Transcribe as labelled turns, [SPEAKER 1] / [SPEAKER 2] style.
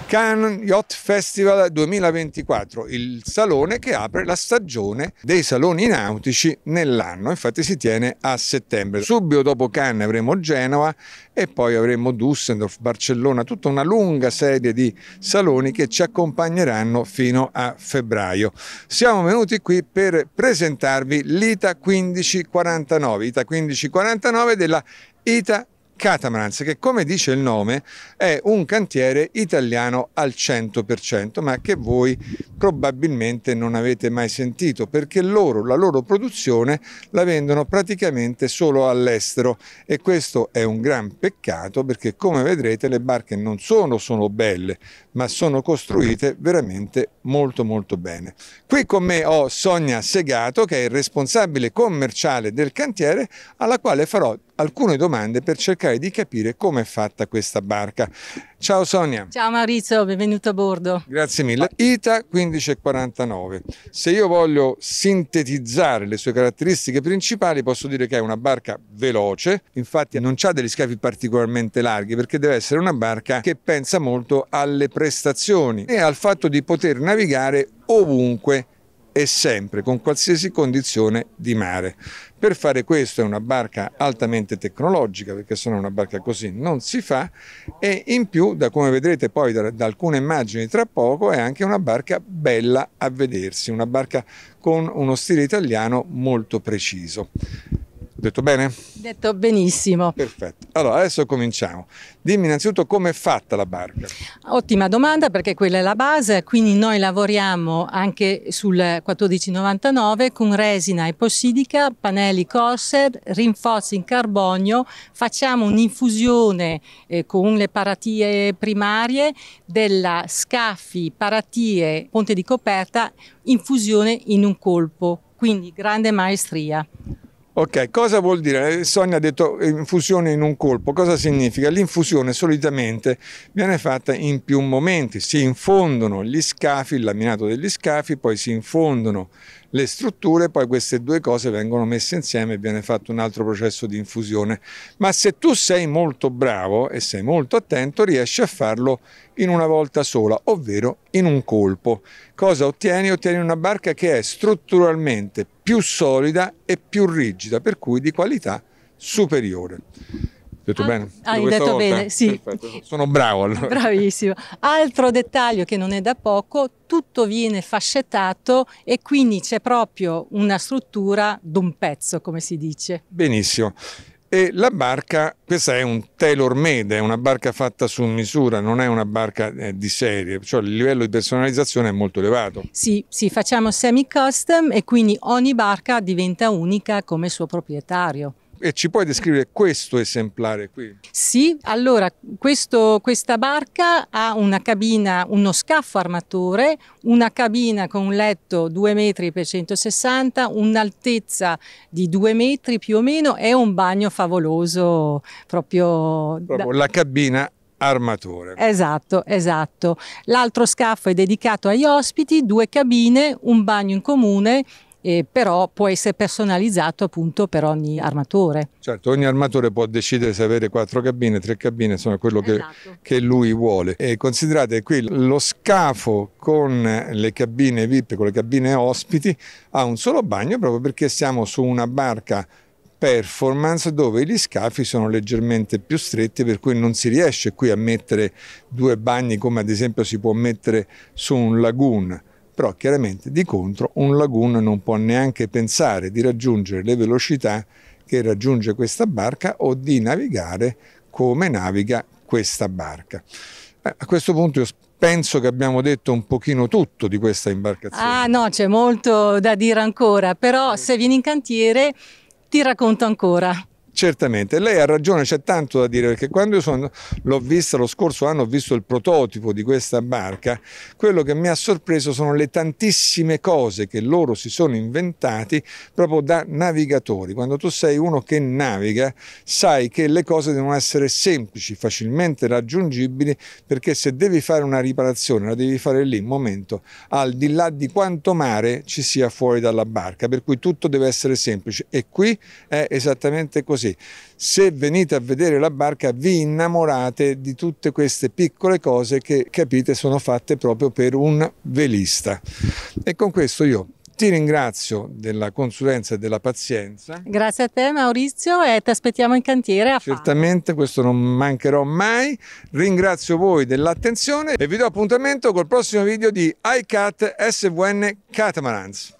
[SPEAKER 1] Cannes Yacht Festival 2024, il salone che apre la stagione dei saloni nautici nell'anno, infatti si tiene a settembre. Subito dopo Cannes avremo Genova e poi avremo Düsseldorf, Barcellona, tutta una lunga serie di saloni che ci accompagneranno fino a febbraio. Siamo venuti qui per presentarvi l'ITA 1549 della ITA Catamarans, che come dice il nome è un cantiere italiano al 100%, ma che voi probabilmente non avete mai sentito, perché la loro produzione la vendono praticamente solo all'estero, e questo è un gran peccato, perché come vedrete le barche non sono belle, ma sono costruite veramente molto bene. Qui con me ho Sonia Segato, che è il responsabile commerciale del cantiere, alla quale farò alcune domande per cercare di capire come è fatta questa barca. Ciao Sonia.
[SPEAKER 2] Ciao Maurizio, benvenuto a bordo.
[SPEAKER 1] Grazie mille. ITA 1549. Se io voglio sintetizzare le sue caratteristiche principali, posso dire che è una barca veloce, infatti non ha degli scafi particolarmente larghi, perché deve essere una barca che pensa molto alle prestazioni e al fatto di poter navigare ovunque e sempre, con qualsiasi condizione di mare. Per fare questo è una barca altamente tecnologica, perché se no una barca così non si fa, e in più, da come vedrete poi da alcune immagini tra poco, è anche una barca bella a vedersi, una barca con uno stile italiano molto preciso. Ho detto bene?
[SPEAKER 2] Detto benissimo.
[SPEAKER 1] Perfetto. Allora, adesso cominciamo. Dimmi innanzitutto come è fatta la barca.
[SPEAKER 2] Ottima domanda, perché quella è la base, quindi noi lavoriamo anche sul 1499 con resina epossidica, pannelli Corsair, rinforzi in carbonio, facciamo un'infusione con le paratie primarie della scaffi, paratie, ponte di coperta, infusione in un colpo, quindi grande maestria.
[SPEAKER 1] Ok, cosa vuol dire? Sonia ha detto infusione in un colpo. Cosa significa? L'infusione solitamente viene fatta in più momenti. Si infondono gli scafi, il laminato degli scafi, poi si infondono le strutture, poi queste due cose vengono messe insieme e viene fatto un altro processo di infusione. Ma se tu sei molto bravo e sei molto attento, riesci a farlo in una volta sola, ovvero in un colpo. Cosa ottieni? Ottieni una barca che è strutturalmente più solida e più rigida, per cui di qualità superiore. Detto bene?
[SPEAKER 2] Hai detto bene, sì.
[SPEAKER 1] Perfetto. Sono bravo allora.
[SPEAKER 2] Bravissimo. Altro dettaglio che non è da poco, tutto viene fascettato e quindi c'è proprio una struttura d'un pezzo, come si dice.
[SPEAKER 1] Benissimo. E la barca, questa è un tailor made, è una barca fatta su misura, non è una barca di serie, cioè il livello di personalizzazione è molto elevato.
[SPEAKER 2] Sì, facciamo semi-custom e quindi ogni barca diventa unica come suo proprietario.
[SPEAKER 1] E ci puoi descrivere questo esemplare qui?
[SPEAKER 2] Sì, allora questa barca ha una cabina, uno scafo armatore, una cabina con un letto 2 metri per 160, un'altezza di 2 metri più o meno e un bagno favoloso proprio
[SPEAKER 1] la cabina armatore.
[SPEAKER 2] Esatto. L'altro scafo è dedicato agli ospiti, 2 cabine, un bagno in comune. Però può essere personalizzato appunto per ogni armatore.
[SPEAKER 1] Certo, ogni armatore può decidere se avere 4 cabine, 3 cabine, insomma quello che lui vuole. E considerate qui lo scafo con le cabine VIP, con le cabine ospiti, ha un solo bagno proprio perché siamo su una barca performance dove gli scafi sono leggermente più stretti, per cui non si riesce qui a mettere 2 bagni come ad esempio si può mettere su un lagoon. Però chiaramente di contro un lagoon non può neanche pensare di raggiungere le velocità che raggiunge questa barca o di navigare come naviga questa barca. A questo punto io penso che abbiamo detto un pochino tutto di questa imbarcazione.
[SPEAKER 2] Ah no, c'è molto da dire ancora, però se vieni in cantiere ti racconto ancora.
[SPEAKER 1] Certamente, lei ha ragione, c'è tanto da dire, perché quando io l'ho vista lo scorso anno, ho visto il prototipo di questa barca, quello che mi ha sorpreso sono le tantissime cose che loro si sono inventati proprio da navigatori. Quando tu sei uno che naviga, sai che le cose devono essere semplici, facilmente raggiungibili, perché se devi fare una riparazione la devi fare lì, in momento, al di là di quanto mare ci sia fuori dalla barca, per cui tutto deve essere semplice, e qui è esattamente così. così. Se venite a vedere la barca vi innamorate di tutte queste piccole cose che, capite, sono fatte proprio per un velista. E con questo io ti ringrazio della consulenza e della pazienza.
[SPEAKER 2] Grazie a te Maurizio e ti aspettiamo in cantiere a
[SPEAKER 1] Certamente, questo non mancherò mai. Ringrazio voi dell'attenzione e vi do appuntamento col prossimo video di iCat SVN Catamarans.